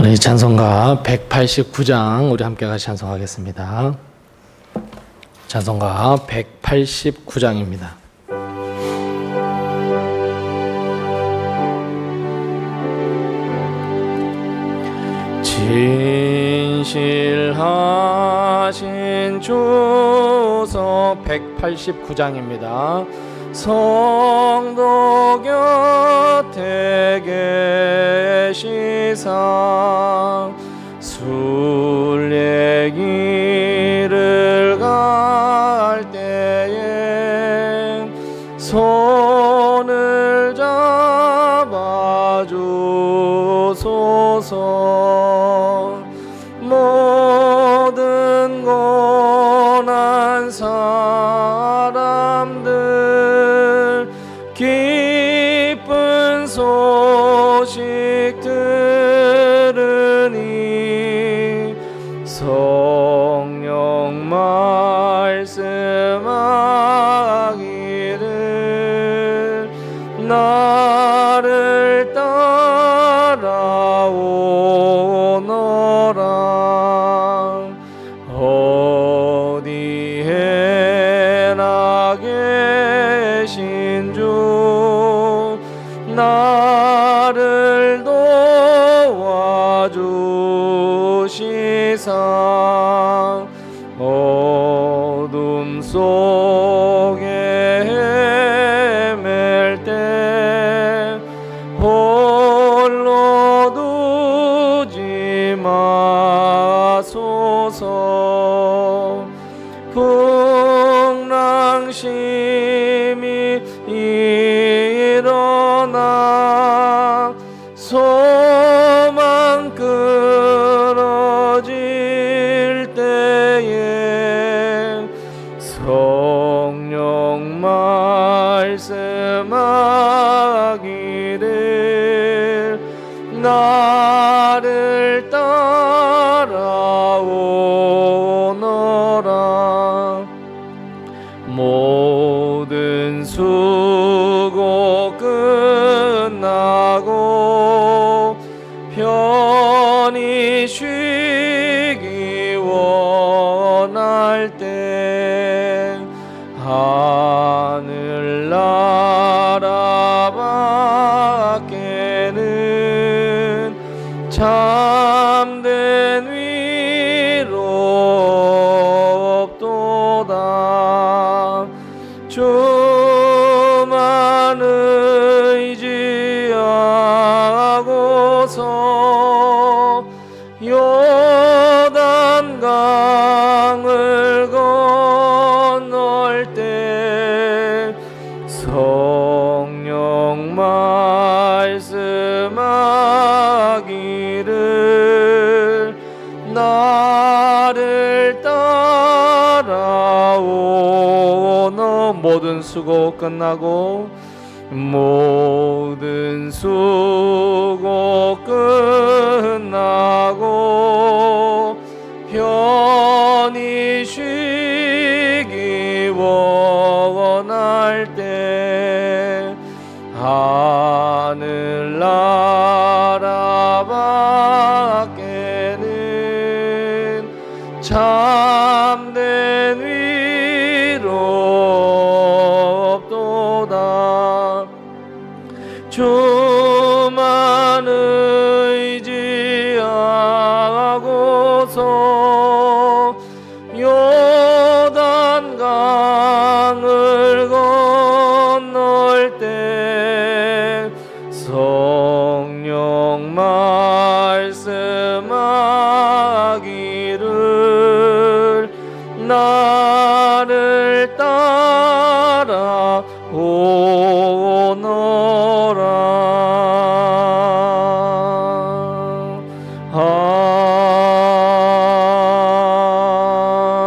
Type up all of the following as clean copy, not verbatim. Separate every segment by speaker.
Speaker 1: 우리 찬송가 189장 우리 함께 같이 찬송하겠습니다. 찬송가 189장입니다. 진실하신 주소 189장입니다. 성도 곁에 계시사 순례길을 갈 때에 손을 잡아주소서. 모든 고난 사람들 기쁜 소식 들으니 성령 말씀하기를 나를 따라오너라. 어디에나 계신 주 나를 도와주시사 어둠 속에 헤맬 때 홀로 두지 마소서. 풍랑심이 일어나 소망 끊어질 때에 성령 말씀하기를 나를 따라오너라. 모든 수고 끝나고 편히 쉬기 원할 때 하늘나라 밖에는 참된 위로 없도다. 주만 의지하고서 요단강을 건널 때 성령 말씀하기를 나를 따라오너. 모든 수고 끝나고 모든 수고 끝나고 편히 쉬기 원할 때 하늘나라 밖에는 참된 위로 없도다. 주만 의지하고서 요단강을 건널 때 성령 말씀하기를 나를 따라오너라.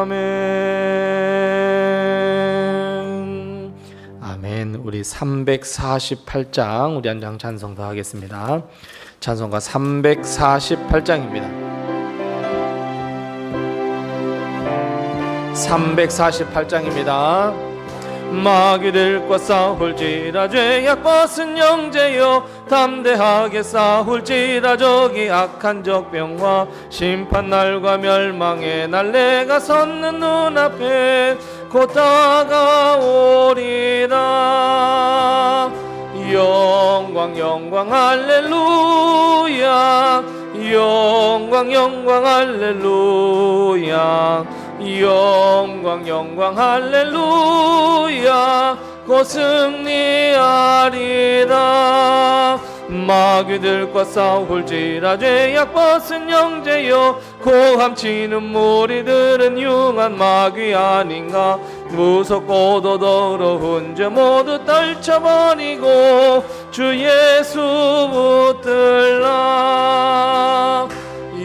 Speaker 1: 아멘. 아멘. 우리 348장 우리 한 장 찬송 더 하겠습니다. 찬송가 348장입니다. 348장입니다. 마귀들과 싸울지라 죄악 벗은 형제여 담대하게 싸울지라 저기 악한 적병과 심판날과 멸망의 날 내가 섰는 눈앞에 곧 다가오리라. 영광 영광 할렐루야 영광 영광 할렐루야 영광 영광 할렐루야 곧 승리하리라. 마귀들과 싸울지라 죄악 벗은 형제여 고함 치는 무리들은 흉한 마귀 아닌가. 무섭고도 더러운 죄 모두 떨쳐버리고 주 예수 붙들라.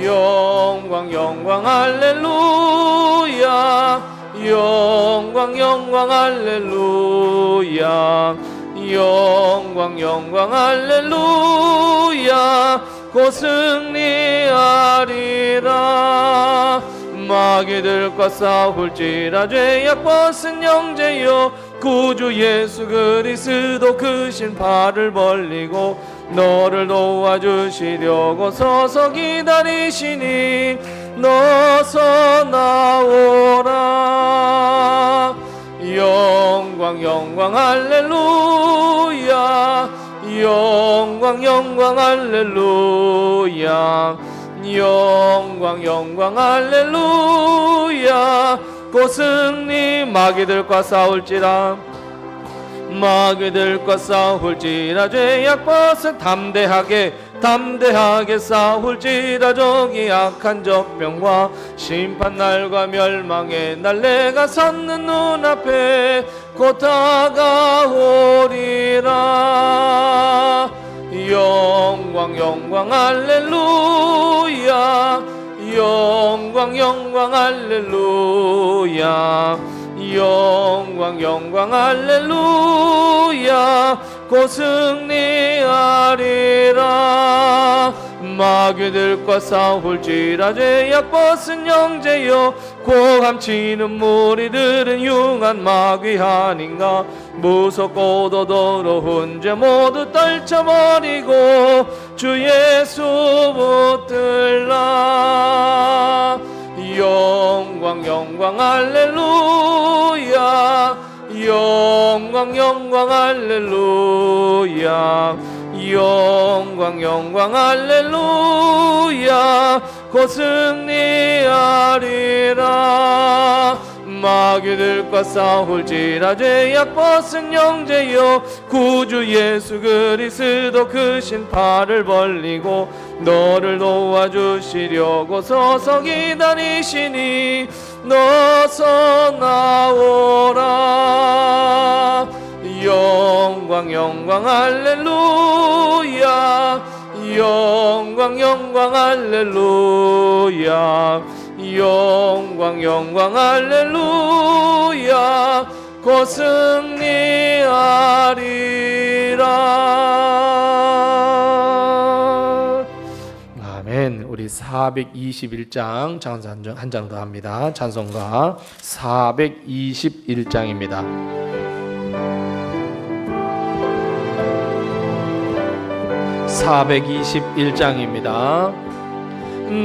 Speaker 1: 영광 영광 할렐루야 영광 영광 할렐루야 영광 영광 할렐루야 곧 승리하리라. 마귀들과 싸울지라 죄악 벗은 형제여 구주 예수 그리스도 크신 팔을 벌리고 너를 도와주시려고 서서 기다리시니 너서 나오라. 영광 영광 할렐루야 영광 영광 할렐루야 영광 영광 할렐루야 곧 승리. 마귀들과 싸울지라 마귀들과 싸울지라 죄악 벗은 담대하게 싸울지라 저기 악한 적병과 심판날과 멸망의 날 내가 섰는 눈앞에 곧 다가오리라. 영광 영광 할렐루야 영광 영광 할렐루야 영광 영광 할렐루야 곧 승리하리라. 마귀들과 싸울지라 죄악 벗은 형제여 고함 치는 무리들은 흉한 마귀 아닌가. 무섭고도 더러운 죄 모두 떨쳐버리고 주 예수 붙들라. 영광 영광 할렐루야 영광 영광 할렐루야 영광 영광 할렐루야 곧 승리하리라. 마귀들과 싸울지라 죄악 벗은 형제여 구주 예수 그리스도 크신 팔을 벌리고 너를 도와주시려고 서서 기다리시니 너서 나오라. 영광 영광 할렐루야 영광 영광 할렐루야 영광 영광 할렐루야 곧 승리하리라. 아멘. 우리 421장 찬송가 한 장 더 합니다. 찬송가 421장입니다. 421장입니다.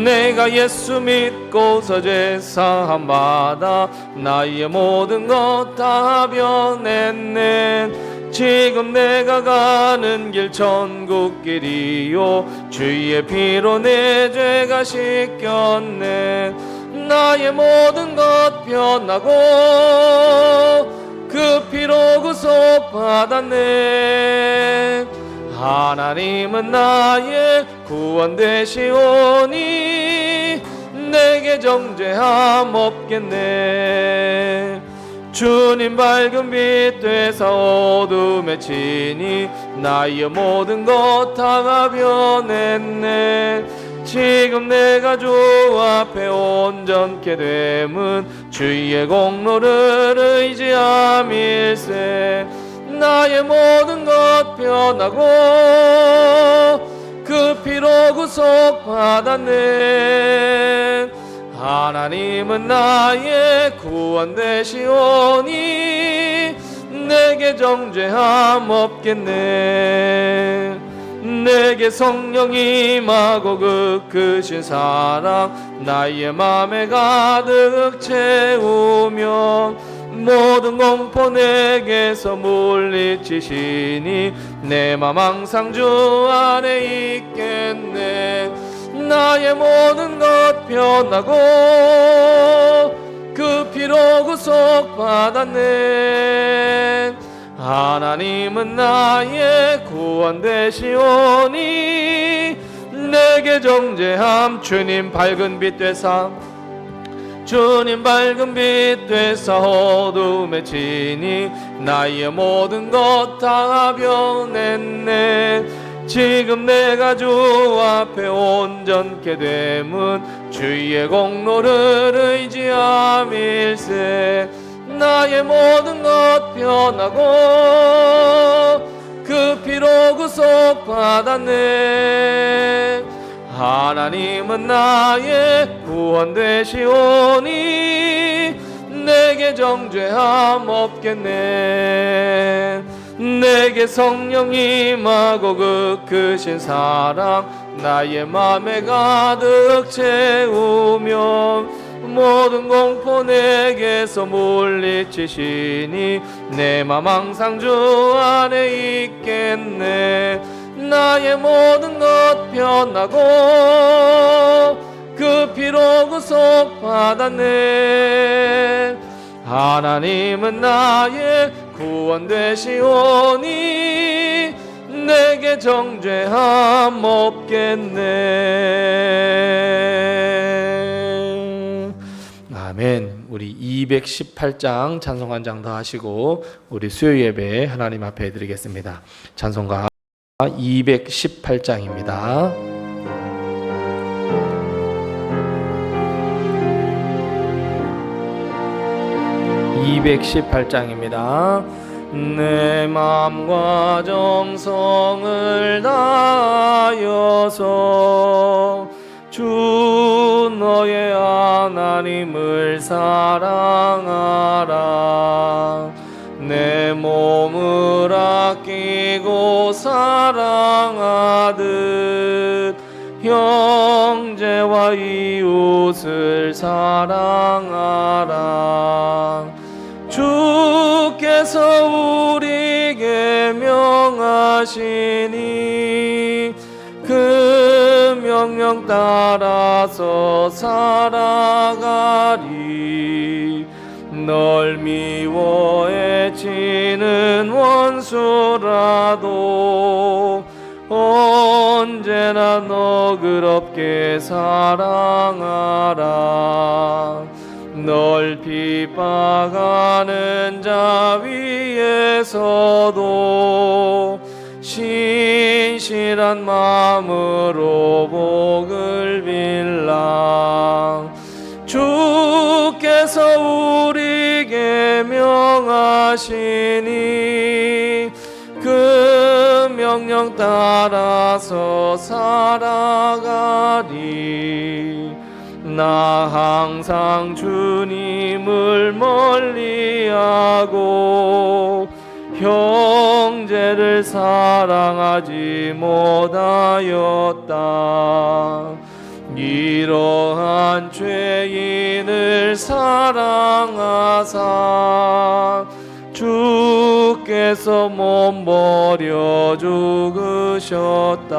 Speaker 1: 내가 예수 믿고서 죄사함 받아 나의 모든 것 다 변했네. 지금 내가 가는 길 천국길이요 주의 피로 내 죄가 씻겼네. 나의 모든 것 변하고 그 피로 구속 받았네. 하나님은 나의 구원 되시오니 내게 정죄함 없겠네. 주님 밝은 빛 되사 어둠에 치니 나의 모든 것 다 변했네. 지금 내가 주 앞에 온전케 됨은 주의 공로를 의지함일세. 나의 모든 것 변하고 그 피로 구속 받았네. 하나님은 나의 구원 되시오니 내게 정죄함 없겠네. 내게 성령이 임하고 그 크신 사랑 나의 맘에 가득 채우며 모든 공포 내게서 물리치시니 내 맘 항상 주 안에 있겠네. 나의 모든 것 변하고 그 피로 구속받았네. 하나님은 나의 구원 되시오니 내게 정죄함 주님 밝은 빛 되사 주님 밝은 빛 되사 어둠에 지니 나의 모든 것 다 변했네. 지금 내가 주 앞에 온전케 됨은 주의 공로를 의지함일세. 나의 모든 것 변하고 그 피로 구속받았네. 하나님은 나의 구원 되시오니 내게 정죄함 없겠네. 내게 성령이 임하고 그 크신 사랑 나의 맘에 가득 채우며 모든 공포 내게서 물리치시니 내 맘 항상 주 안에 있겠네. 나의 모든 것 변하고 그 피로 구속받았네. 하나님은 나의 구원 되시오니 내게 정죄함 없겠네. 아멘. 우리 218장 찬송 한 장 더 하시고 우리 수요 예배 하나님 앞에 드리겠습니다. 찬송가 218장입니다. 218장입니다. 내 맘과 정성을 다하여서 주 너의 하나님을 사랑하라. 내 몸을 아끼고 사랑하듯 형제와 이웃을 사랑하라. 주께서 우리에게 명하시니 그 명령 따라서 살아가리. 널 미워해치는 원수라도 언제나 너그럽게 사랑하라. 널 핍박하는 자 위에서도 신실한 마음으로 복을 빌라. 주께서 우리에게 명하시니 그 명령 따라서 살아가리. 나 항상 주님을 멀리하고 형제를 사랑하지 못하였다. 이러한 죄인을 사랑하사 주께서 몸버려 죽으셨다.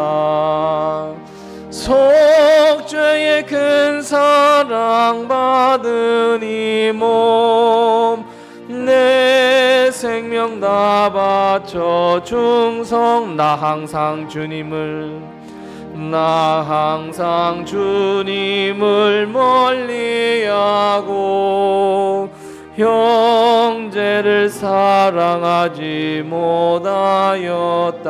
Speaker 1: 속죄의 큰 사랑 받은 이 몸 내 생명 다 바쳐 충성. 나 항상 주님을 멀리하고 형제를 사랑하지 못하였다.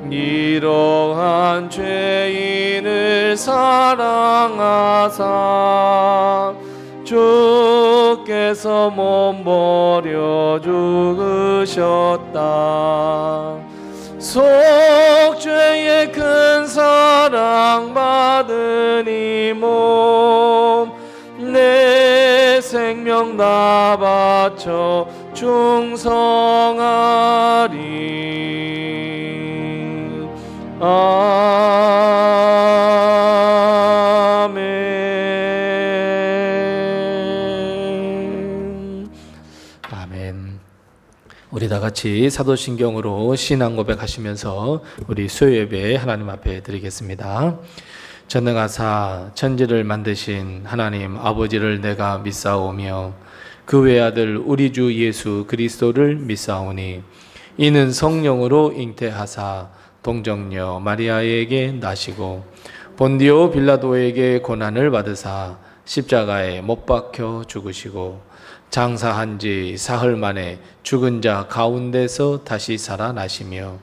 Speaker 1: 이러한 죄인을 사랑하사 주께서 몸버려 죽으셨다. 속죄의 큰 사랑 받은 이 몸 내 생명 다 바쳐 충성하리. 아멘. 아멘. 우리 다 같이 사도신경으로 신앙 고백하시면서 우리 수요예배 하나님 앞에 드리겠습니다. 전능하사 천지를 만드신 하나님 아버지를 내가 믿사오며 그 외아들 우리 주 예수 그리스도를 믿사오니 이는 성령으로 잉태하사 동정녀 마리아에게 나시고 본디오 빌라도에게 고난을 받으사 십자가에 못 박혀 죽으시고 장사한 지 사흘 만에 죽은 자 가운데서 다시 살아나시며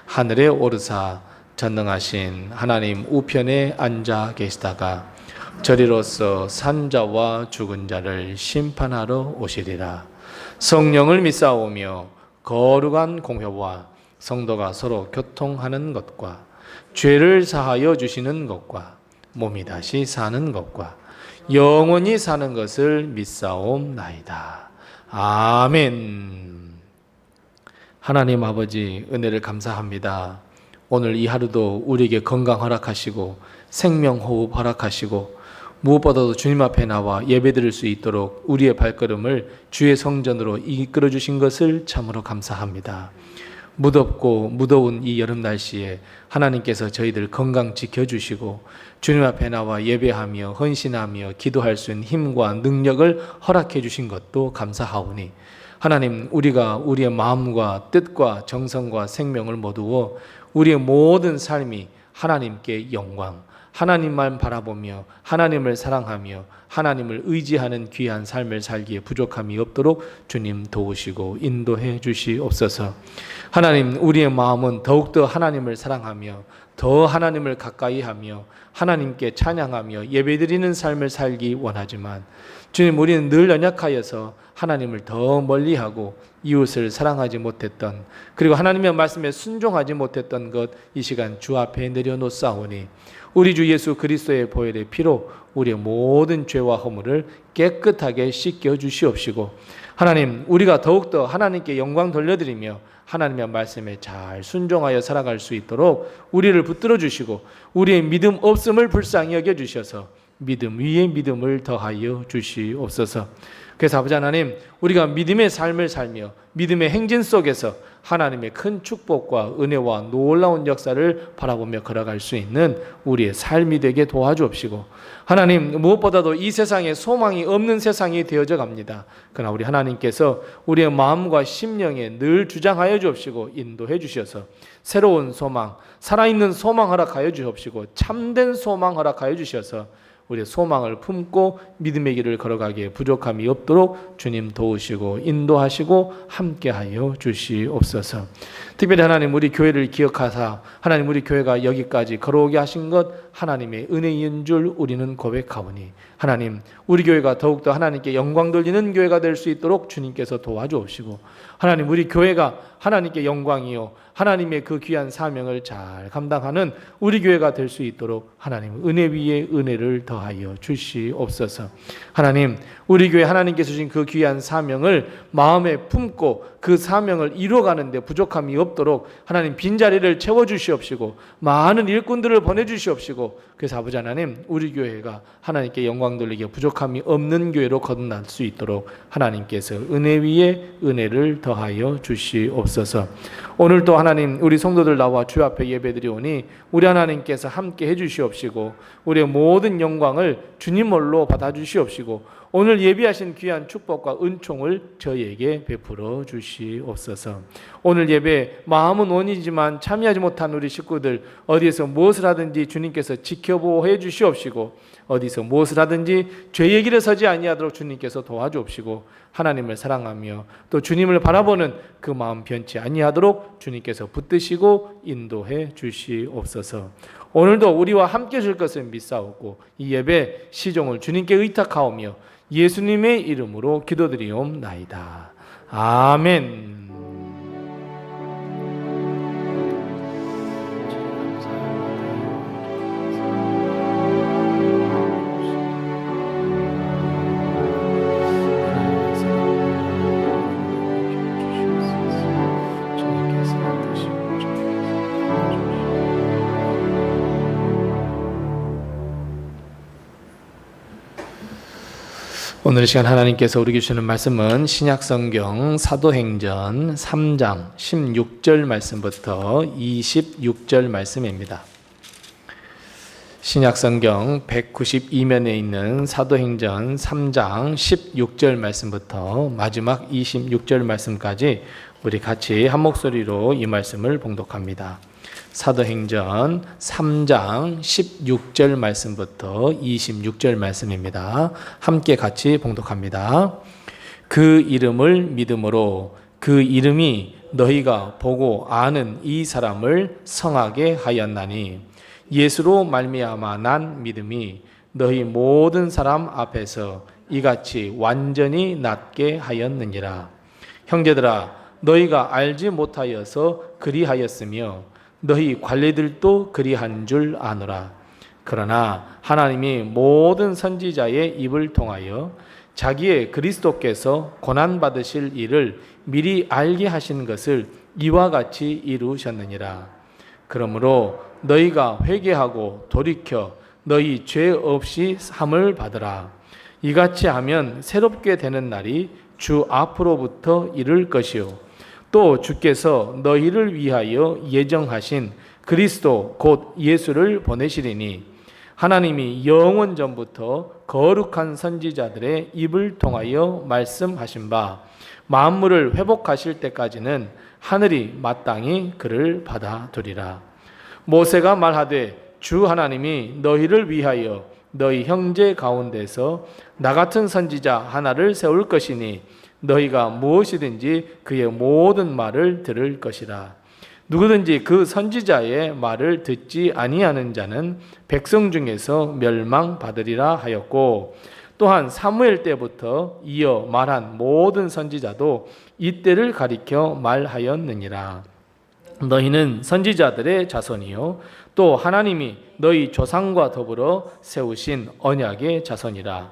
Speaker 1: 하늘에 오르사 전능하신 하나님 우편에 앉아 계시다가 저리로서 산자와 죽은 자를 심판하러 오시리라. 성령을 믿사오며 거룩한 공회와 성도가 서로 교통하는 것과 죄를 사하여 주시는 것과 몸이 다시 사는 것과 영원히 사는 것을 믿사옵나이다. 아멘. 하나님 아버지 은혜를 감사합니다. 오늘 이 하루도 우리에게 건강 허락하시고 생명 호흡 허락하시고 무엇보다도 주님 앞에 나와 예배드릴 수 있도록 우리의 발걸음을 주의 성전으로 이끌어 주신 것을 참으로 감사합니다. 무덥고 무더운 이 여름 날씨에 하나님께서 저희들 건강 지켜주시고 주님 앞에 나와 예배하며 헌신하며 기도할 수 있는 힘과 능력을 허락해 주신 것도 감사하오니 하나님, 우리가 우리의 마음과 뜻과 정성과 생명을 모두어 우리의 모든 삶이 하나님께 영광, 하나님만 바라보며 하나님을 사랑하며 하나님을 의지하는 귀한 삶을 살기에 부족함이 없도록 주님 도우시고 인도해 주시옵소서. 하나님, 우리의 마음은 더욱더 하나님을 사랑하며 더 하나님을 가까이하며 하나님께 찬양하며 예배드리는 삶을 살기 원하지만 주님, 우리는 늘 연약하여서 하나님을 더 멀리하고 이웃을 사랑하지 못했던, 그리고 하나님의 말씀에 순종하지 못했던 것 이 시간 주 앞에 내려놓사오니 우리 주 예수 그리스도의 보혈의 피로 우리의 모든 죄와 허물을 깨끗하게 씻겨 주시옵시고 하나님, 우리가 더욱더 하나님께 영광 돌려드리며 하나님의 말씀에 잘 순종하여 살아갈 수 있도록 우리를 붙들어 주시고 우리의 믿음 없음을 불쌍히 여겨 주셔서 믿음 위에 믿음을 더하여 주시옵소서. 그래서 아버지 하나님, 우리가 믿음의 삶을 살며 믿음의 행진 속에서 하나님의 큰 축복과 은혜와 놀라운 역사를 바라보며 걸어갈 수 있는 우리의 삶이 되게 도와주옵시고 하나님, 무엇보다도 이 세상에 소망이 없는 세상이 되어져 갑니다. 그러나 우리 하나님께서 우리의 마음과 심령에 늘 주장하여 주옵시고 인도해 주셔서 새로운 소망, 살아있는 소망 허락하여 주옵시고 참된 소망 허락하여 주셔서 우리의 소망을 품고 믿음의 길을 걸어가기에 부족함이 없도록 주님 도우시고 인도하시고 함께하여 주시옵소서. 특별히 하나님, 우리 교회를 기억하사 하나님, 우리 교회가 여기까지 걸어오게 하신 것 하나님의 은혜인 줄 우리는 고백하오니 하나님, 우리 교회가 더욱더 하나님께 영광 돌리는 교회가 될 수 있도록 주님께서 도와주옵시고 하나님, 우리 교회가 하나님께 영광이요 하나님의 그 귀한 사명을 잘 감당하는 우리 교회가 될 수 있도록 하나님 은혜 위에 은혜를 더하여 주시옵소서. 하나님, 우리 교회 하나님께서 주신 그 귀한 사명을 마음에 품고 그 사명을 이루어가는 데 부족함이 없도록 하나님 빈자리를 채워주시옵시고 많은 일꾼들을 보내주시옵시고 그래서 아버지 하나님, 우리 교회가 하나님께 영광 돌리기에 부족함이 없는 교회로 거듭날 수 있도록 하나님께서 은혜 위에 은혜를 더하여 주시옵소서. 오늘도 하나님, 우리 성도들 나와 주 앞에 예배드리오니 우리 하나님께서 함께 해주시옵시고 우리의 모든 영광을 주님홀로 받아주시옵시고 오늘 예비하신 귀한 축복과 은총을 저희에게 베풀어 주시옵소서. 오늘 예배 마음은 원이지만 참여하지 못한 우리 식구들 어디에서 무엇을 하든지 주님께서 지켜보호해 주시옵시고 어디서 무엇을 하든지 죄의 길에 서지 아니하도록 주님께서 도와주옵시고 하나님을 사랑하며 또 주님을 바라보는 그 마음 변치 아니하도록 주님께서 붙드시고 인도해 주시옵소서. 오늘도 우리와 함께 줄 것을 믿사오고 이 예배 시종을 주님께 의탁하오며 예수님의 이름으로 기도드리옵나이다. 아멘. 오늘 시간 하나님께서 우리에게 주시는 말씀은 신약성경 사도행전 3장 16절 말씀부터 26절 말씀입니다. 신약성경 192면에 있는 사도행전 3장 16절 말씀부터 마지막 26절 말씀까지 우리 같이 한 목소리로 이 말씀을 봉독합니다. 사도행전 3장 16절 말씀부터 26절 말씀입니다. 함께 같이 봉독합니다. 그 이름을 믿음으로 그 이름이 너희가 보고 아는 이 사람을 성하게 하였나니 예수로 말미암아 난 믿음이 너희 모든 사람 앞에서 이같이 완전히 낫게 하였느니라. 형제들아 너희가 알지 못하여서 그리하였으며 너희 관리들도 그리한 줄 아노라. 그러나 하나님이 모든 선지자의 입을 통하여 자기의 그리스도께서 고난받으실 일을 미리 알게 하신 것을 이와 같이 이루셨느니라. 그러므로 너희가 회개하고 돌이켜 너희 죄 없이 함을 받으라. 이같이 하면 새롭게 되는 날이 주 앞으로부터 이를 것이요 또 주께서 너희를 위하여 예정하신 그리스도 곧 예수를 보내시리니 하나님이 영원 전부터 거룩한 선지자들의 입을 통하여 말씀하신 바 만물을 회복하실 때까지는 하늘이 마땅히 그를 받아두리라. 모세가 말하되 주 하나님이 너희를 위하여 너희 형제 가운데서 나 같은 선지자 하나를 세울 것이니 너희가 무엇이든지 그의 모든 말을 들을 것이라. 누구든지 그 선지자의 말을 듣지 아니하는 자는 백성 중에서 멸망받으리라 하였고 또한 사무엘 때부터 이어 말한 모든 선지자도 이때를 가리켜 말하였느니라. 너희는 선지자들의 자손이요 또 하나님이 너희 조상과 더불어 세우신 언약의 자손이라.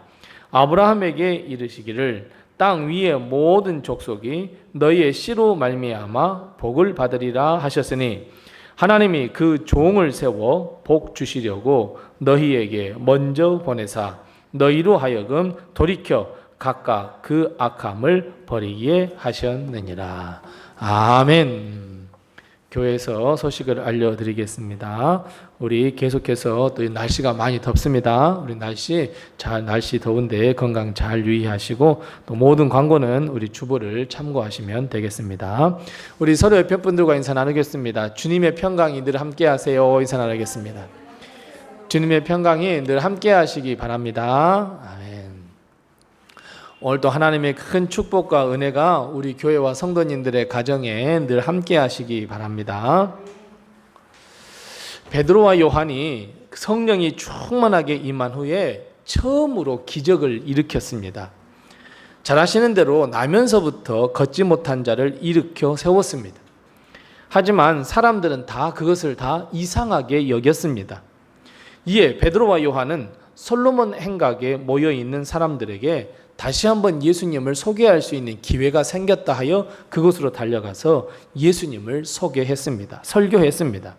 Speaker 1: 아브라함에게 이르시기를 땅 위의 모든 족속이 너희의 씨로 말미암아 복을 받으리라 하셨으니 하나님이 그 종을 세워 복 주시려고 너희에게 먼저 보내사 너희로 하여금 돌이켜 각각 그 악함을 버리게 하셨느니라. 아멘. 교회에서 소식을 알려드리겠습니다. 우리 계속해서 또 날씨가 많이 덥습니다. 우리 날씨 더운데 건강 잘 유의하시고 또 모든 광고는 우리 주보를 참고하시면 되겠습니다. 우리 서로 옆에 분들과 인사 나누겠습니다. 주님의 평강이 늘 함께하세요. 인사 나누겠습니다. 주님의 평강이 늘 함께하시기 바랍니다. 아멘. 오늘도 하나님의 큰 축복과 은혜가 우리 교회와 성도님들의 가정에 늘 함께 하시기 바랍니다. 베드로와 요한이 성령이 충만하게 임한 후에 처음으로 기적을 일으켰습니다. 잘 아시는 대로 나면서부터 걷지 못한 자를 일으켜 세웠습니다. 하지만 사람들은 다 그것을 다 이상하게 여겼습니다. 이에 베드로와 요한은 솔로몬 행각에 모여 있는 사람들에게 다시 한번 예수님을 소개할 수 있는 기회가 생겼다 하여 그곳으로 달려가서 예수님을 소개했습니다. 설교했습니다.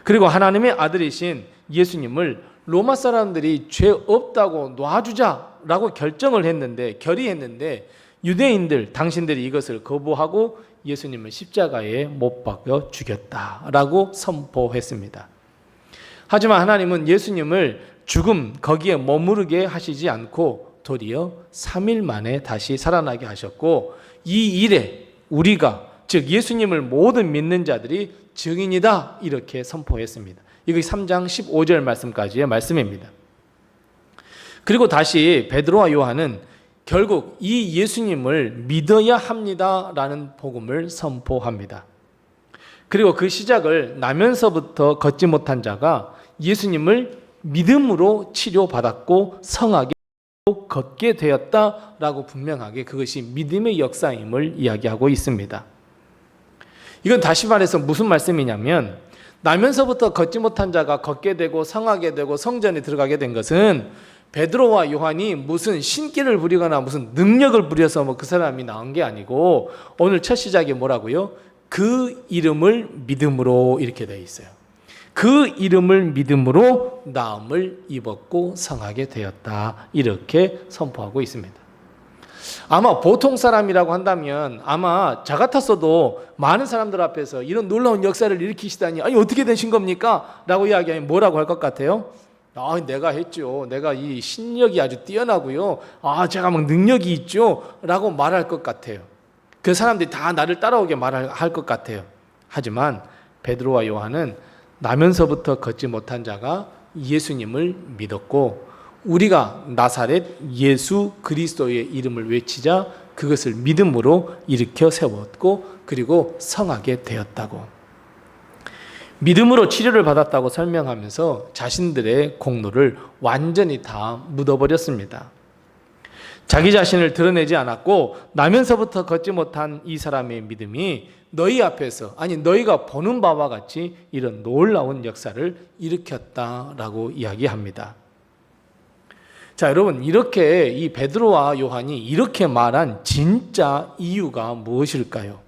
Speaker 1: 그리고 하나님의 아들이신 예수님을 로마 사람들이 죄 없다고 놔주자라고 결의했는데 유대인들 당신들이 이것을 거부하고 예수님을 십자가에 못 박여 죽였다라고 선포했습니다. 하지만 하나님은 예수님을 죽음 거기에 머무르게 하시지 않고 도리어 3일 만에 다시 살아나게 하셨고 이 일에 우리가 즉 예수님을 모든 믿는 자들이 증인이다 이렇게 선포했습니다. 이거 3장 15절 말씀까지의 말씀입니다. 그리고 다시 베드로와 요한은 결국 이 예수님을 믿어야 합니다라는 복음을 선포합니다. 그리고 그 시작을 나면서부터 걷지 못한 자가 예수님을 믿음으로 치료받았고 성하게 걷게 되었다라고 분명하게 그것이 믿음의 역사임을 이야기하고 있습니다. 이건 다시 말해서 무슨 말씀이냐면 나면서부터 걷지 못한 자가 걷게 되고 성하게 되고 성전에 들어가게 된 것은 베드로와 요한이 무슨 신기를 부리거나 무슨 능력을 부려서 그 사람이 나온 게 아니고 오늘 첫 시작이 뭐라고요? 그 이름을 믿음으로 이렇게 되어 있어요. 그 이름을 믿음으로 나음을 입었고 성하게 되었다. 이렇게 선포하고 있습니다. 아마 보통 사람이라고 한다면 아마 저 같았어도 많은 사람들 앞에서 이런 놀라운 역사를 일으키시다니 아니 어떻게 되신 겁니까? 라고 이야기하면 뭐라고 할 것 같아요? 내가 했죠. 내가 이 신력이 아주 뛰어나고요. 제가 막 능력이 있죠. 라고 말할 것 같아요. 그 사람들이 다 나를 따라오게 말할 것 같아요. 하지만 베드로와 요한은 나면서부터 걷지 못한 자가 예수님을 믿었고 우리가 나사렛 예수 그리스도의 이름을 외치자 그것을 믿음으로 일으켜 세웠고 그리고 성하게 되었다고. 믿음으로 치료를 받았다고 설명하면서 자신들의 공로를 완전히 다 묻어버렸습니다. 자기 자신을 드러내지 않았고 나면서부터 걷지 못한 이 사람의 믿음이 너희 앞에서 아니 너희가 보는 바와 같이 이런 놀라운 역사를 일으켰다라고 이야기합니다. 자, 여러분 이렇게 이 베드로와 요한이 이렇게 말한 진짜 이유가 무엇일까요?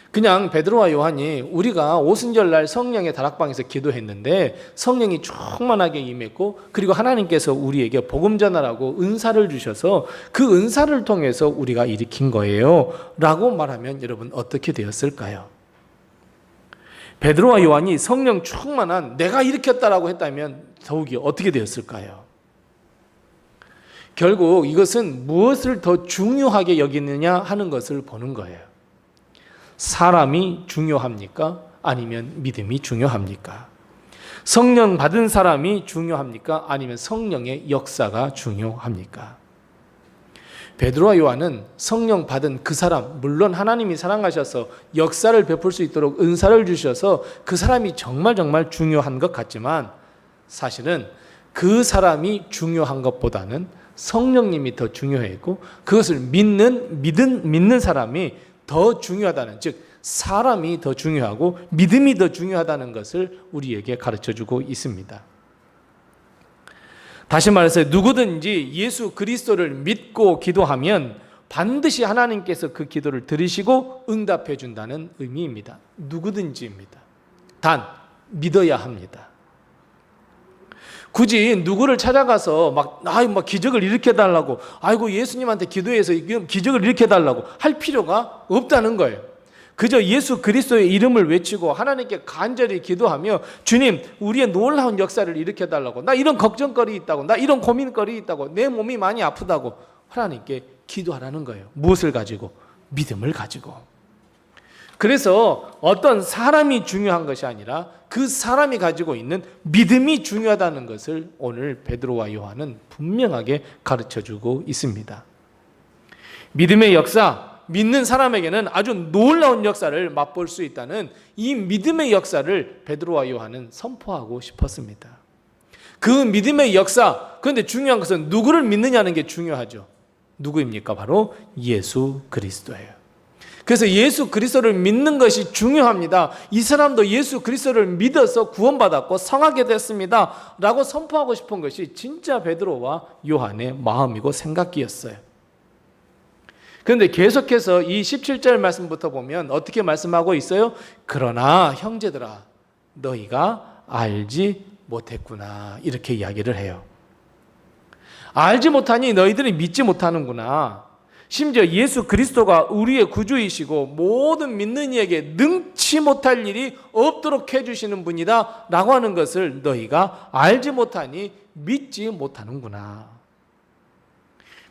Speaker 1: 그냥 베드로와 요한이 우리가 오순절날 성령의 다락방에서 기도했는데 성령이 충만하게 임했고 그리고 하나님께서 우리에게 복음 전하라고 은사를 주셔서 그 은사를 통해서 우리가 일으킨 거예요 라고 말하면 여러분 어떻게 되었을까요? 베드로와 요한이 성령 충만한 내가 일으켰다라고 했다면 더욱이 어떻게 되었을까요? 결국 이것은 무엇을 더 중요하게 여기느냐 하는 것을 보는 거예요. 사람이 중요합니까? 아니면 믿음이 중요합니까? 성령 받은 사람이 중요합니까? 아니면 성령의 역사가 중요합니까? 베드로와 요한은 성령 받은 그 사람, 물론 하나님이 사랑하셔서 역사를 베풀 수 있도록 은사를 주셔서 그 사람이 정말 중요한 것 같지만 사실은 그 사람이 중요한 것보다는 성령님이 더 중요했고 그것을 믿는 사람이 더 중요하다는, 즉 사람이 더 중요하고 믿음이 더 중요하다는 것을 우리에게 가르쳐주고 있습니다. 다시 말해서 누구든지 예수 그리스도를 믿고 기도하면 반드시 하나님께서 그 기도를 들으시고 응답해 준다는 의미입니다. 누구든지입니다. 단 믿어야 합니다. 굳이 누구를 찾아가서 막 기적을 일으켜달라고 예수님한테 기도해서 기적을 일으켜달라고 할 필요가 없다는 거예요. 그저 예수 그리스도의 이름을 외치고 하나님께 간절히 기도하며 주님 우리의 놀라운 역사를 일으켜달라고, 나 이런 걱정거리 있다고, 나 이런 고민거리 있다고, 내 몸이 많이 아프다고 하나님께 기도하라는 거예요. 무엇을 가지고? 믿음을 가지고. 그래서 어떤 사람이 중요한 것이 아니라 그 사람이 가지고 있는 믿음이 중요하다는 것을 오늘 베드로와 요한은 분명하게 가르쳐주고 있습니다. 믿음의 역사, 믿는 사람에게는 아주 놀라운 역사를 맛볼 수 있다는 이 믿음의 역사를 베드로와 요한은 선포하고 싶었습니다. 그 믿음의 역사, 그런데 중요한 것은 누구를 믿느냐는 게 중요하죠. 누구입니까? 바로 예수 그리스도예요. 그래서 예수 그리스도를 믿는 것이 중요합니다. 이 사람도 예수 그리스도를 믿어서 구원받았고 성하게 됐습니다 라고 선포하고 싶은 것이 진짜 베드로와 요한의 마음이고 생각이었어요. 그런데 계속해서 이 17절 말씀부터 보면 어떻게 말씀하고 있어요? 그러나 형제들아 너희가 알지 못했구나, 이렇게 이야기를 해요. 알지 못하니 너희들이 믿지 못하는구나. 심지어 예수 그리스도가 우리의 구주이시고 모든 믿는 이에게 능치 못할 일이 없도록 해주시는 분이다 라고 하는 것을 너희가 알지 못하니 믿지 못하는구나.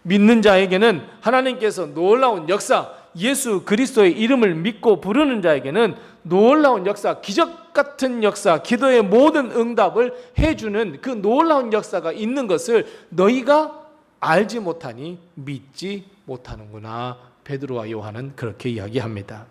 Speaker 1: 믿는 자에게는 하나님께서 놀라운 역사, 예수 그리스도의 이름을 믿고 부르는 자에게는 놀라운 역사, 기적 같은 역사, 기도의 모든 응답을 해주는 그 놀라운 역사가 있는 것을 너희가 알지 못하니 믿지 못하는구나. 베드로와 요한은 그렇게 이야기합니다.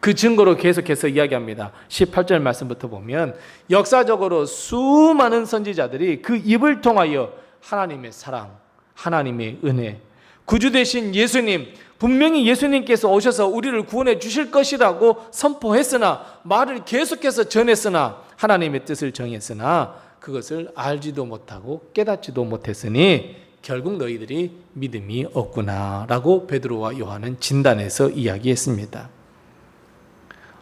Speaker 1: 그 증거로 계속해서 이야기합니다. 18절 말씀부터 보면 역사적으로 수많은 선지자들이 그 입을 통하여 하나님의 사랑, 하나님의 은혜, 구주 되신 예수님, 분명히 예수님께서 오셔서 우리를 구원해 주실 것이라고 선포했으나, 말을 계속해서 전했으나, 하나님의 뜻을 정했으나 그것을 알지도 못하고 깨닫지도 못했으니 결국 너희들이 믿음이 없구나 라고 베드로와 요한은 진단해서 이야기했습니다.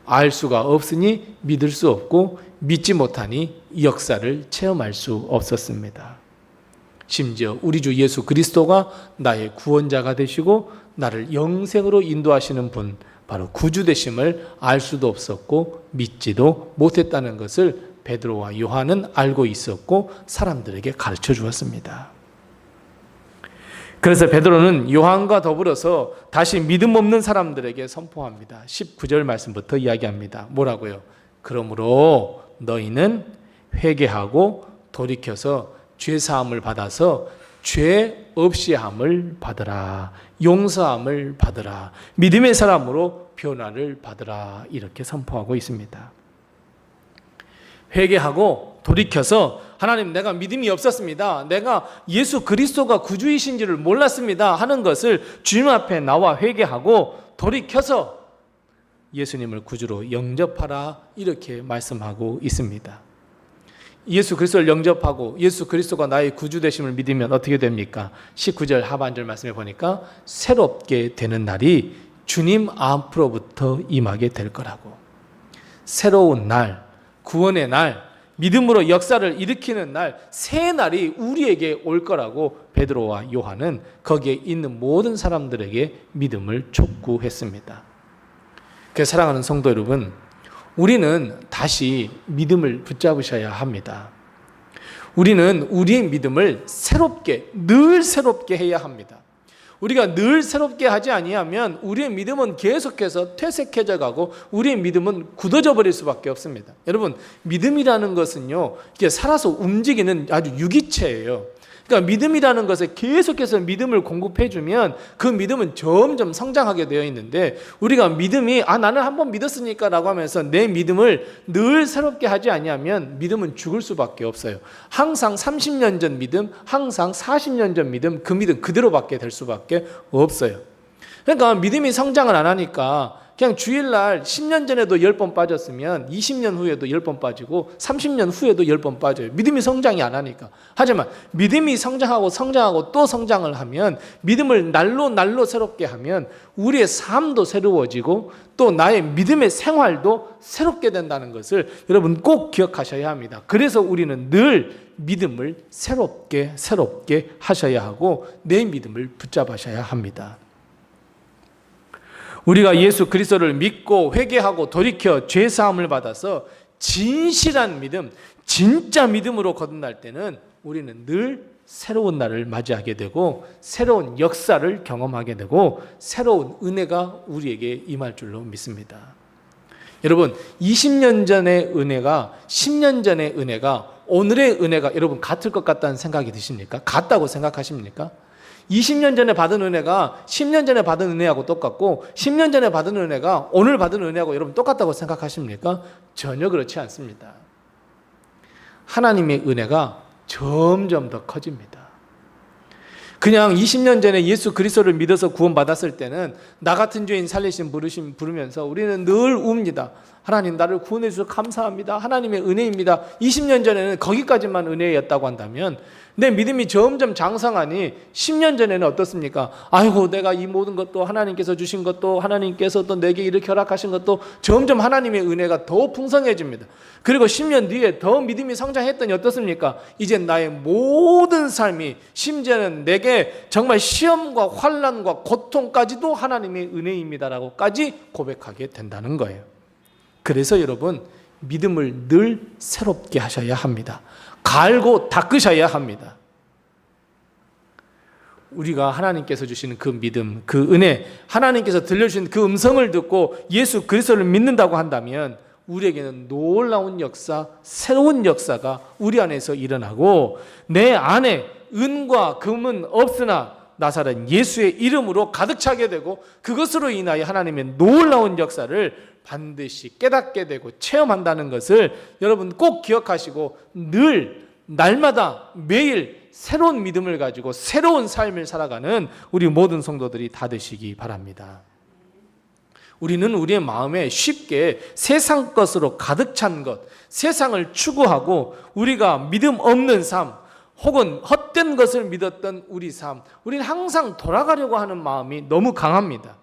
Speaker 1: 알 수가 없으니 믿을 수 없고 믿지 못하니 이 역사를 체험할 수 없었습니다. 심지어 우리 주 예수 그리스도가 나의 구원자가 되시고 나를 영생으로 인도하시는 분, 바로 구주 되심을 알 수도 없었고 믿지도 못했다는 것을 베드로와 요한은 알고 있었고 사람들에게 가르쳐 주었습니다. 그래서 베드로는 요한과 더불어서 다시 믿음 없는 사람들에게 선포합니다. 19절 말씀부터 이야기합니다. 뭐라고요? 그러므로 너희는 회개하고 돌이켜서 죄사함을 받아서 죄 없이 함을 받으라. 용서함을 받으라. 믿음의 사람으로 변화를 받으라. 이렇게 선포하고 있습니다. 회개하고 돌이켜서 하나님, 내가 믿음이 없었습니다. 내가 예수 그리스도가 구주이신 줄을 몰랐습니다 하는 것을 주님 앞에 나와 회개하고 돌이켜서 예수님을 구주로 영접하라. 이렇게 말씀하고 있습니다. 예수 그리스도를 영접하고 예수 그리스도가 나의 구주 되심을 믿으면 어떻게 됩니까? 19절 하반절 말씀에 보니까 새롭게 되는 날이 주님 앞으로부터 임하게 될 거라고. 새로운 날, 구원의 날, 믿음으로 역사를 일으키는 날, 새 날이 우리에게 올 거라고 베드로와 요한은 거기에 있는 모든 사람들에게 믿음을 촉구했습니다. 그래서 사랑하는 성도 여러분, 우리는 다시 믿음을 붙잡으셔야 합니다. 우리는 우리의 믿음을 새롭게, 늘 새롭게 해야 합니다. 우리가 늘 새롭게 하지 아니하면 우리의 믿음은 계속해서 퇴색해져 가고 우리의 믿음은 굳어져 버릴 수밖에 없습니다. 여러분, 믿음이라는 것은요, 이게 살아서 움직이는 아주 유기체예요. 그러니까 믿음이라는 것에 계속해서 믿음을 공급해주면 그 믿음은 점점 성장하게 되어 있는데, 우리가 믿음이 나는 한번 믿었으니까 라고 하면서 내 믿음을 늘 새롭게 하지 아니하면 믿음은 죽을 수밖에 없어요. 항상 30년 전 믿음, 항상 40년 전 믿음, 그 믿음 그대로밖에 될 수밖에 없어요. 그러니까 믿음이 성장을 안 하니까 그냥 주일날 10년 전에도 10번 빠졌으면 20년 후에도 10번 빠지고 30년 후에도 10번 빠져요. 믿음이 성장이 안 하니까. 하지만 믿음이 성장하고 또 성장을 하면, 믿음을 날로 새롭게 하면 우리의 삶도 새로워지고 또 나의 믿음의 생활도 새롭게 된다는 것을 여러분 꼭 기억하셔야 합니다. 그래서 우리는 늘 믿음을 새롭게 하셔야 하고 내 믿음을 붙잡으셔야 합니다. 우리가 예수 그리스도를 믿고 회개하고 돌이켜 죄사함을 받아서 진실한 믿음, 진짜 믿음으로 거듭날 때는 우리는 늘 새로운 날을 맞이하게 되고 새로운 역사를 경험하게 되고 새로운 은혜가 우리에게 임할 줄로 믿습니다. 여러분, 20년 전의 은혜가 10년 전의 은혜가 오늘의 은혜가 여러분 같을 것 같다는 생각이 드십니까? 같다고 생각하십니까? 20년 전에 받은 은혜가 10년 전에 받은 은혜하고 똑같고 10년 전에 받은 은혜가 오늘 받은 은혜하고 여러분 똑같다고 생각하십니까? 전혀 그렇지 않습니다. 하나님의 은혜가 점점 더 커집니다. 그냥 20년 전에 예수 그리스도를 믿어서 구원받았을 때는 나 같은 죄인 살리신 부르면서 우리는 늘 웁니다. 하나님, 나를 구원해 주셔서 감사합니다. 하나님의 은혜입니다. 20년 전에는 거기까지만 은혜였다고 한다면 내 믿음이 점점 장성하니 10년 전에는 어떻습니까? 아이고, 내가 이 모든 것도 하나님께서 주신 것도 하나님께서 또 내게 이렇게 허락하신 것도 점점 하나님의 은혜가 더 풍성해집니다. 그리고 10년 뒤에 더 믿음이 성장했더니 어떻습니까? 이제 나의 모든 삶이, 심지어는 내게 정말 시험과 환난과 고통까지도 하나님의 은혜입니다라고까지 고백하게 된다는 거예요. 그래서 여러분, 믿음을 늘 새롭게 하셔야 합니다. 갈고 닦으셔야 합니다. 우리가 하나님께서 주시는 그 믿음, 그 은혜, 하나님께서 들려주신 그 음성을 듣고 예수 그리스도를 믿는다고 한다면 우리에게는 놀라운 역사, 새로운 역사가 우리 안에서 일어나고 내 안에 은과 금은 없으나 나사렛 예수의 이름으로 가득 차게 되고 그것으로 인하여 하나님의 놀라운 역사를 반드시 깨닫게 되고 체험한다는 것을 여러분 꼭 기억하시고 늘 날마다 매일 새로운 믿음을 가지고 새로운 삶을 살아가는 우리 모든 성도들이 다 되시기 바랍니다. 우리는 우리의 마음에 쉽게 세상 것으로 가득 찬 것, 세상을 추구하고 우리가 믿음 없는 삶 혹은 헛된 것을 믿었던 우리 삶, 우리는 항상 돌아가려고 하는 마음이 너무 강합니다.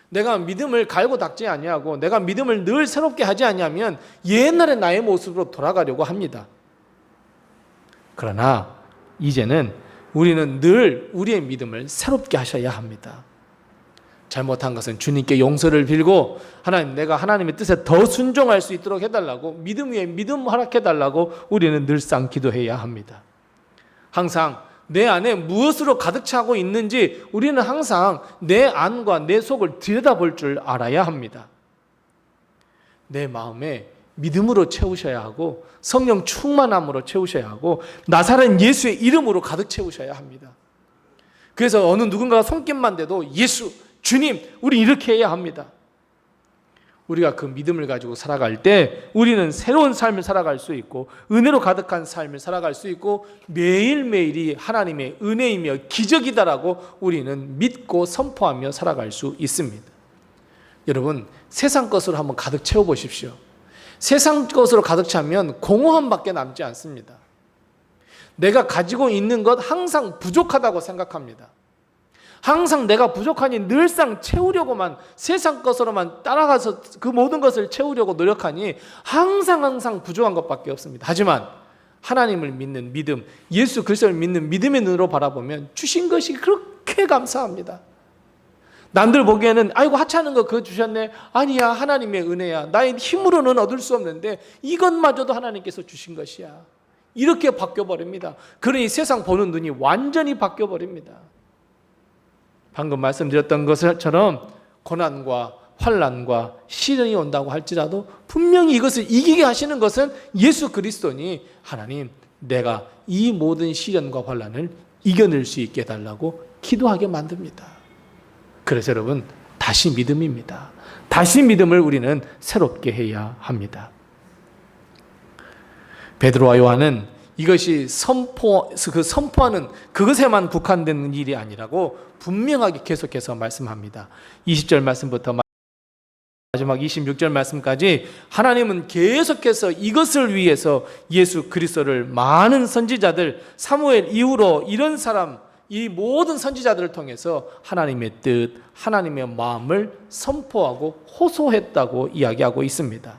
Speaker 1: 내가 믿음을 갈고 닦지 아니하고 내가 믿음을 늘 새롭게 하지 아니하면 옛날의 나의 모습으로 돌아가려고 합니다. 그러나 이제는 우리는 늘 우리의 믿음을 새롭게 하셔야 합니다. 잘못한 것은 주님께 용서를 빌고 하나님, 내가 하나님의 뜻에 더 순종할 수 있도록 해달라고, 믿음 위에 믿음 허락해달라고 우리는 늘상 기도해야 합니다. 항상 내 안에 무엇으로 가득 차고 있는지 우리는 항상 내 안과 내 속을 들여다볼 줄 알아야 합니다. 내 마음에 믿음으로 채우셔야 하고 성령 충만함으로 채우셔야 하고 나사렛 예수의 이름으로 가득 채우셔야 합니다. 그래서 어느 누군가가 손짓만 대도 예수, 주님, 우리 이렇게 해야 합니다. 우리가 그 믿음을 가지고 살아갈 때 우리는 새로운 삶을 살아갈 수 있고 은혜로 가득한 삶을 살아갈 수 있고 매일매일이 하나님의 은혜이며 기적이다라고 우리는 믿고 선포하며 살아갈 수 있습니다. 여러분, 세상 것으로 한번 가득 채워보십시오. 세상 것으로 가득 차면 공허함밖에 남지 않습니다. 내가 가지고 있는 것 항상 부족하다고 생각합니다. 항상 내가 부족하니 늘상 채우려고만 세상 것으로만 따라가서 그 모든 것을 채우려고 노력하니 항상 부족한 것밖에 없습니다. 하지만 하나님을 믿는 믿음, 예수 그리스도를 믿는 믿음의 눈으로 바라보면 주신 것이 그렇게 감사합니다. 남들 보기에는 아이고 하찮은 거 그거 주셨네. 아니야, 하나님의 은혜야. 나의 힘으로는 얻을 수 없는데 이것마저도 하나님께서 주신 것이야. 이렇게 바뀌어버립니다. 그러니 세상 보는 눈이 완전히 바뀌어버립니다. 방금 말씀드렸던 것처럼 고난과 환난과 시련이 온다고 할지라도 분명히 이것을 이기게 하시는 것은 예수 그리스도니 하나님, 내가 이 모든 시련과 환난을 이겨낼 수 있게 해달라고 기도하게 만듭니다. 그래서 여러분, 다시 믿음입니다. 다시 믿음을 우리는 새롭게 해야 합니다. 베드로와 요한은 이것이 선포하는 그것에만 국한된 일이 아니라고 분명하게 계속해서 말씀합니다. 20절 말씀부터 마지막 26절 말씀까지 하나님은 계속해서 이것을 위해서 예수 그리스도를 많은 선지자들, 사무엘 이후로 이런 사람, 이 모든 선지자들을 통해서 하나님의 뜻, 하나님의 마음을 선포하고 호소했다고 이야기하고 있습니다.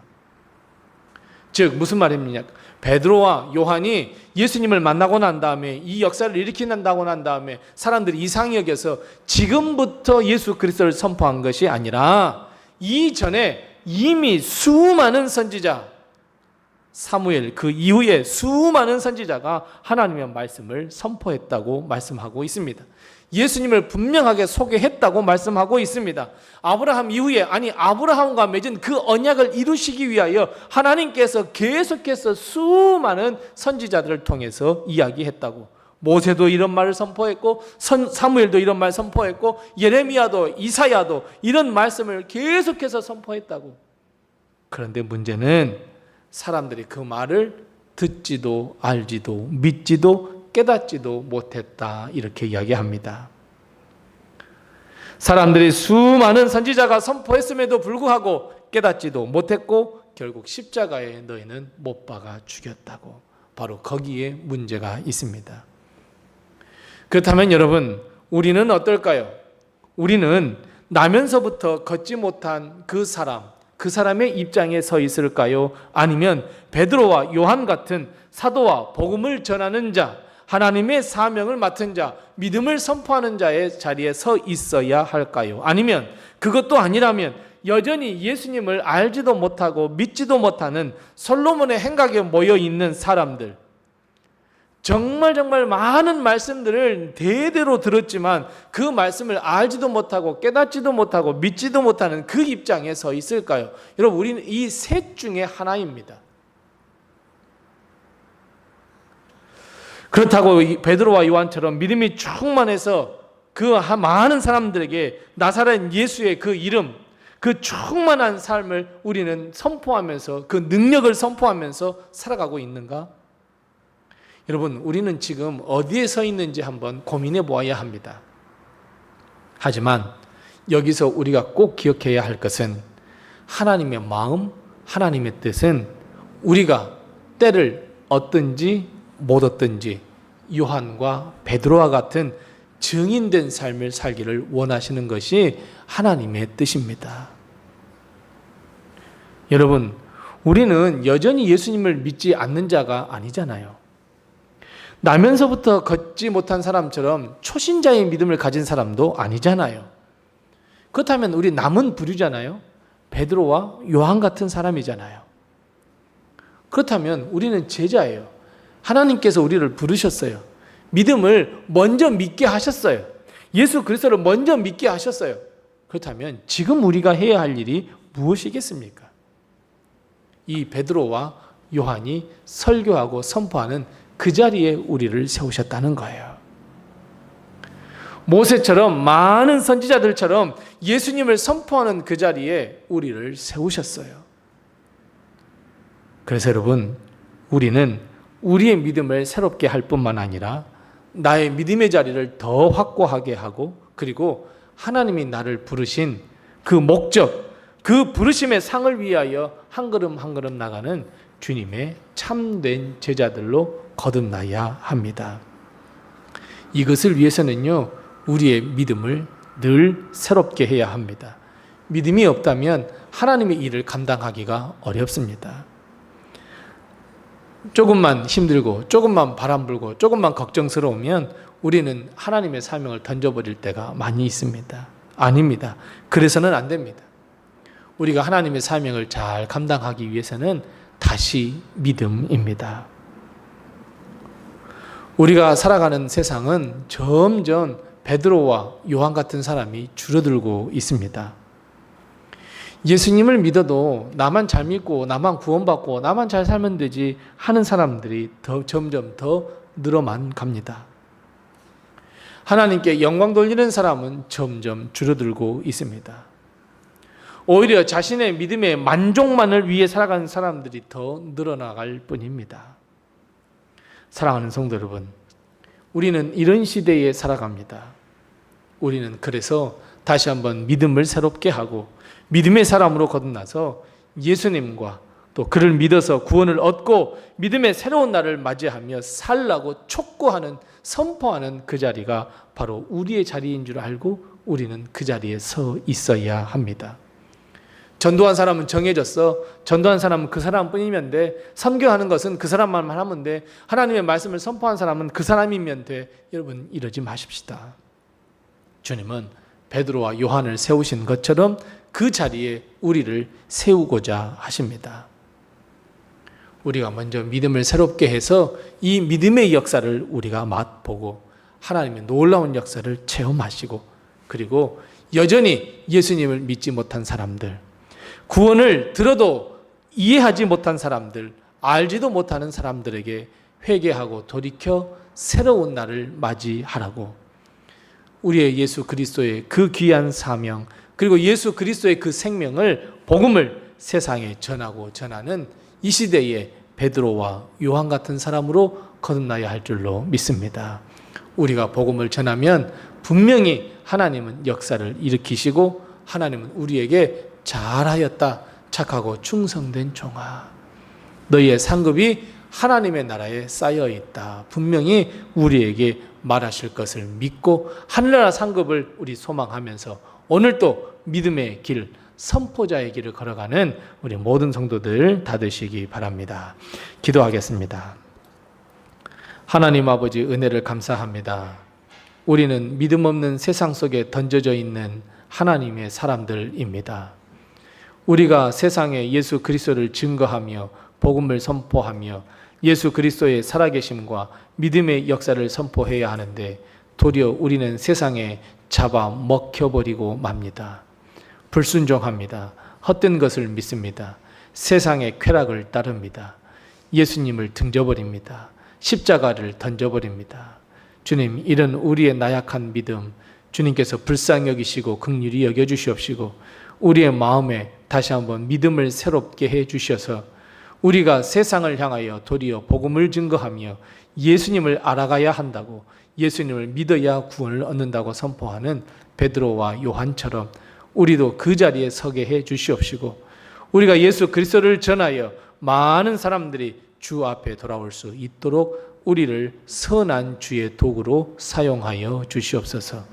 Speaker 1: 즉 무슨 말입니까? 베드로와 요한이 예수님을 만나고 난 다음에 이 역사를 일으킨다고 난 다음에 사람들이 이상히 여겨서 지금부터 예수 그리스도를 선포한 것이 아니라 이전에 이미 수많은 선지자, 사무엘 그 이후에 수많은 선지자가 하나님의 말씀을 선포했다고 말씀하고 있습니다. 예수님을 분명하게 소개했다고 말씀하고 있습니다. 아브라함 이후에, 아브라함과 맺은 그 언약을 이루시기 위하여 하나님께서 계속해서 수많은 선지자들을 통해서 이야기했다고. 모세도 이런 말을 선포했고 사무엘도 이런 말 선포했고 예레미야도 이사야도 이런 말씀을 계속해서 선포했다고. 그런데 문제는 사람들이 그 말을 듣지도 알지도 믿지도 깨닫지도 못했다, 이렇게 이야기합니다. 사람들이 수많은 선지자가 선포했음에도 불구하고 깨닫지도 못했고 결국 십자가에 너희는 못 박아 죽였다고. 바로 거기에 문제가 있습니다. 그렇다면 여러분, 우리는 어떨까요? 우리는 나면서부터 걷지 못한 그 사람의 입장에 서 있을까요? 아니면 베드로와 요한 같은 사도와 복음을 전하는 자, 하나님의 사명을 맡은 자, 믿음을 선포하는 자의 자리에 서 있어야 할까요? 아니면 그것도 아니라면 여전히 예수님을 알지도 못하고 믿지도 못하는 솔로몬의 행각에 모여 있는 사람들, 정말 많은 말씀들을 대대로 들었지만 그 말씀을 알지도 못하고 깨닫지도 못하고 믿지도 못하는 그 입장에 서 있을까요? 여러분, 우리는 이 셋 중에 하나입니다. 그렇다고 베드로와 요한처럼 믿음이 충만해서 그 많은 사람들에게 나사렛 예수의 그 이름, 그 충만한 삶을 우리는 선포하면서 그 능력을 선포하면서 살아가고 있는가? 여러분, 우리는 지금 어디에 서 있는지 한번 고민해 보아야 합니다. 하지만 여기서 우리가 꼭 기억해야 할 것은 하나님의 마음, 하나님의 뜻은 우리가 때를 얻든지 못 얻든지 요한과 베드로와 같은 증인된 삶을 살기를 원하시는 것이 하나님의 뜻입니다. 여러분, 우리는 여전히 예수님을 믿지 않는 자가 아니잖아요. 나면서부터 걷지 못한 사람처럼 초신자의 믿음을 가진 사람도 아니잖아요. 그렇다면 우리 남은 부류잖아요. 베드로와 요한 같은 사람이잖아요. 그렇다면 우리는 제자예요. 하나님께서 우리를 부르셨어요. 믿음을 먼저 믿게 하셨어요. 예수 그리스도를 먼저 믿게 하셨어요. 그렇다면 지금 우리가 해야 할 일이 무엇이겠습니까? 이 베드로와 요한이 설교하고 선포하는 그 자리에 우리를 세우셨다는 거예요. 모세처럼 많은 선지자들처럼 예수님을 선포하는 그 자리에 우리를 세우셨어요. 그래서 여러분, 우리는 우리의 믿음을 새롭게 할 뿐만 아니라 나의 믿음의 자리를 더 확고하게 하고, 그리고 하나님이 나를 부르신 그 목적, 그 부르심의 상을 위하여 한 걸음 한 걸음 나가는 주님의 참된 제자들로 거듭나야 합니다. 이것을 위해서는요, 우리의 믿음을 늘 새롭게 해야 합니다. 믿음이 없다면 하나님의 일을 감당하기가 어렵습니다. 조금만 힘들고 조금만 바람 불고 조금만 걱정스러우면 우리는 하나님의 사명을 던져버릴 때가 많이 있습니다. 아닙니다. 그래서는 안 됩니다. 우리가 하나님의 사명을 잘 감당하기 위해서는 다시 믿음입니다. 우리가 살아가는 세상은 점점 베드로와 요한 같은 사람이 줄어들고 있습니다. 예수님을 믿어도 나만 잘 믿고 나만 구원받고 나만 잘 살면 되지 하는 사람들이 점점 더 늘어만 갑니다. 하나님께 영광 돌리는 사람은 점점 줄어들고 있습니다. 오히려 자신의 믿음의 만족만을 위해 살아가는 사람들이 더 늘어나갈 뿐입니다. 사랑하는 성도 여러분, 우리는 이런 시대에 살아갑니다. 우리는 그래서 다시 한번 믿음을 새롭게 하고 믿음의 사람으로 거듭나서 예수님과 또 그를 믿어서 구원을 얻고 믿음의 새로운 날을 맞이하며 살라고 촉구하는, 선포하는 그 자리가 바로 우리의 자리인 줄 알고 우리는 그 자리에 서 있어야 합니다. 전도한 사람은 정해졌어. 전도한 사람은 그 사람뿐이면 돼. 선교하는 것은 그 사람만 하면 돼. 하나님의 말씀을 선포한 사람은 그 사람이면 돼. 여러분, 이러지 마십시다. 주님은 베드로와 요한을 세우신 것처럼 그 자리에 우리를 세우고자 하십니다. 우리가 먼저 믿음을 새롭게 해서 이 믿음의 역사를 우리가 맛보고 하나님의 놀라운 역사를 체험하시고, 그리고 여전히 예수님을 믿지 못한 사람들, 구원을 들어도 이해하지 못한 사람들, 알지도 못하는 사람들에게 회개하고 돌이켜 새로운 날을 맞이하라고 우리의 예수 그리스도의 그 귀한 사명, 그리고 예수 그리스도의 그 생명을, 복음을 세상에 전하고 전하는 이 시대의 베드로와 요한 같은 사람으로 거듭나야 할 줄로 믿습니다. 우리가 복음을 전하면 분명히 하나님은 역사를 일으키시고 하나님은 우리에게 잘하였다, 착하고 충성된 종아, 너희의 상급이 하나님의 나라에 쌓여 있다, 분명히 우리에게 말하실 것을 믿고 하늘나라 상급을 우리 소망하면서 오늘도 믿음의 길, 선포자의 길을 걸어가는 우리 모든 성도들 다 되시기 바랍니다. 기도하겠습니다. 하나님 아버지, 은혜를 감사합니다. 우리는 믿음 없는 세상 속에 던져져 있는 하나님의 사람들입니다. 우리가 세상에 예수 그리스도를 증거하며 복음을 선포하며 예수 그리스도의 살아계심과 믿음의 역사를 선포해야 하는데 도리어 우리는 세상에 잡아먹혀버리고 맙니다. 불순종합니다. 헛된 것을 믿습니다. 세상의 쾌락을 따릅니다. 예수님을 등져버립니다. 십자가를 던져버립니다. 주님, 이런 우리의 나약한 믿음 주님께서 불쌍히 여기시고 긍휼히 여겨주시옵시고 우리의 마음에 다시 한번 믿음을 새롭게 해주셔서 우리가 세상을 향하여 도리어 복음을 증거하며 예수님을 알아가야 한다고, 예수님을 믿어야 구원을 얻는다고 선포하는 베드로와 요한처럼 우리도 그 자리에 서게 해 주시옵시고 우리가 예수 그리스도를 전하여 많은 사람들이 주 앞에 돌아올 수 있도록 우리를 선한 주의 도구로 사용하여 주시옵소서.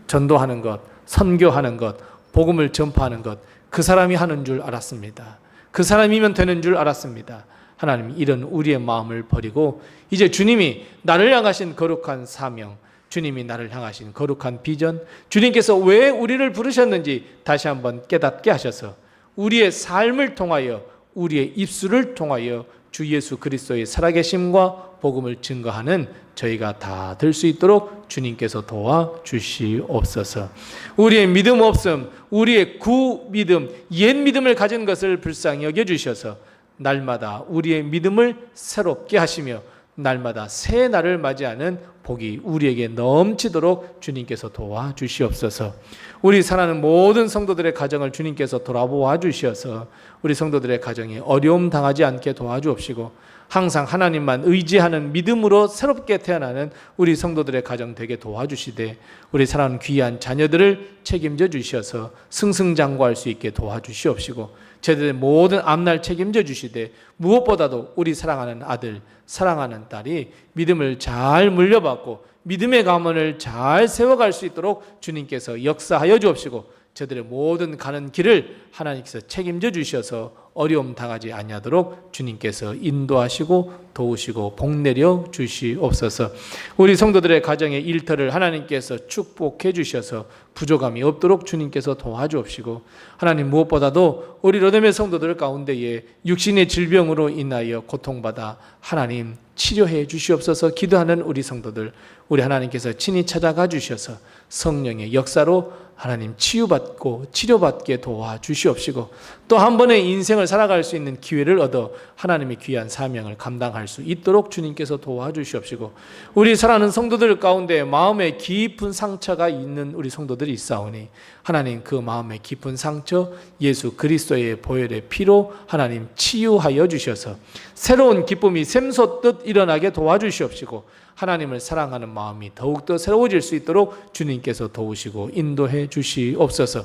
Speaker 1: 전도하는 것, 선교하는 것, 복음을 전파하는 것, 그 사람이 하는 줄 알았습니다. 그 사람이면 되는 줄 알았습니다. 하나님, 이런 우리의 마음을 버리고 이제 주님이 나를 향하신 거룩한 사명, 주님이 나를 향하신 거룩한 비전, 주님께서 왜 우리를 부르셨는지 다시 한번 깨닫게 하셔서 우리의 삶을 통하여, 우리의 입술을 통하여 주 예수 그리스도의 살아계심과 복음을 증거하는 저희가 다 될 수 있도록 주님께서 도와주시옵소서. 우리의 믿음 없음, 우리의 구믿음, 옛 믿음을 가진 것을 불쌍히 여겨주셔서 날마다 우리의 믿음을 새롭게 하시며 날마다 새 날을 맞이하는 복이 우리에게 넘치도록 주님께서 도와주시옵소서. 우리 사랑하는 모든 성도들의 가정을 주님께서 돌아보아 주셔서 우리 성도들의 가정에 어려움 당하지 않게 도와주옵시고 항상 하나님만 의지하는 믿음으로 새롭게 태어나는 우리 성도들의 가정 되게 도와주시되 우리 사랑하는 귀한 자녀들을 책임져 주셔서 승승장구할 수 있게 도와주시옵시고 저들의 모든 앞날 책임져 주시되 무엇보다도 우리 사랑하는 아들, 사랑하는 딸이 믿음을 잘 물려받고 믿음의 가문을 잘 세워갈 수 있도록 주님께서 역사하여 주옵시고 저들의 모든 가는 길을 하나님께서 책임져 주셔서 어려움 당하지 아니하도록 주님께서 인도하시고 도우시고 복내려 주시옵소서. 우리 성도들의 가정의 일터를 하나님께서 축복해 주셔서 부족함이 없도록 주님께서 도와주옵시고 하나님 무엇보다도 우리 로데메 성도들 가운데에 육신의 질병으로 인하여 고통받아 하나님 치료해 주시옵소서. 기도하는 우리 성도들 우리 하나님께서 친히 찾아가 주셔서 성령의 역사로 하나님 치유받고 치료받게 도와주시옵시고 또 한 번의 인생을 살아갈 수 있는 기회를 얻어 하나님의 귀한 사명을 감당할 수 있도록 주님께서 도와주시옵시고 우리 사랑하는 성도들 가운데 마음에 깊은 상처가 있는 우리 성도들이 있사오니 하나님 그 마음의 깊은 상처 예수 그리스도의 보혈의 피로 하나님 치유하여 주셔서 새로운 기쁨이 샘솟듯 일어나게 도와주시옵시고 하나님을 사랑하는 마음이 더욱더 새로워질 수 있도록 주님께서 도우시고 인도해 주시옵소서.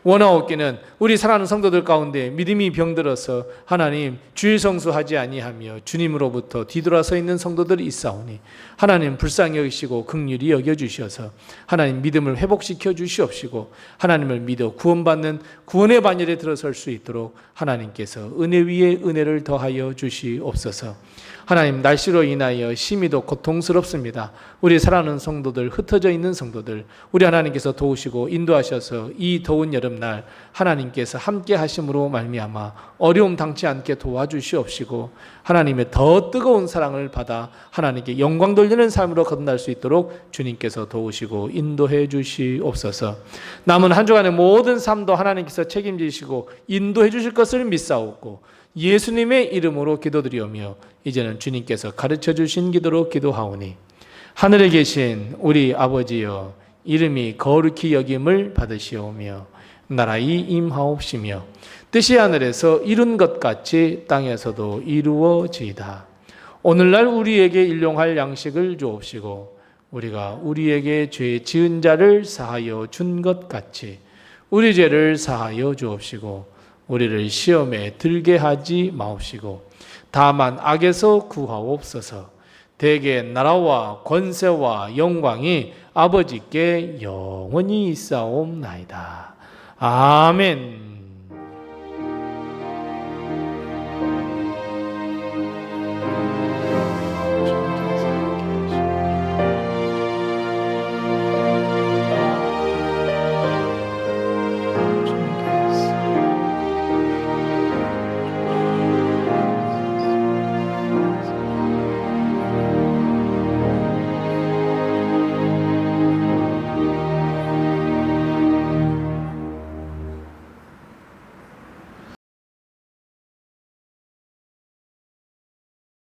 Speaker 1: 원하옵기는 우리 사랑하는 성도들 가운데 믿음이 병들어서 하나님 주일 성수하지 아니하며 주님으로부터 뒤돌아서 있는 성도들이 있사오니 하나님 불쌍히 여기시고 긍휼히 여겨주셔서 하나님 믿음을 회복시켜 주시옵시고 하나님을 믿어 구원받는 구원의 반열에 들어설 수 있도록 하나님께서 은혜 위에 은혜를 더하여 주시옵소서. 하나님 날씨로 인하여 심히도 고통스럽습니다. 우리 사랑하는 성도들 흩어져 있는 성도들 우리 하나님께서 도우시고 인도하셔서 이 더운 여름날 하나님께서 함께 하심으로 말미암아 어려움 당치 않게 도와주시옵시고 하나님의 더 뜨거운 사랑을 받아 하나님께 영광 돌리는 삶으로 거듭날 수 있도록 주님께서 도우시고 인도해 주시옵소서. 남은 한 주간의 모든 삶도 하나님께서 책임지시고 인도해 주실 것을 믿사옵고 예수님의 이름으로 기도드리오며 이제는 주님께서 가르쳐 주신 기도로 기도하오니 하늘에 계신 우리 아버지여 이름이 거룩히 여김을 받으시오며 나라의 임하옵시며 뜻이 하늘에서 이룬 것 같이 땅에서도 이루어지이다. 오늘날 우리에게 일용할 양식을 주옵시고 우리가 우리에게 죄 지은 자를 사하여 준 것 같이 우리 죄를 사하여 주옵시고 우리를 시험에 들게 하지 마옵시고 다만 악에서 구하옵소서. 대개 나라와 권세와 영광이 아버지께 영원히 있사옵나이다. 아멘.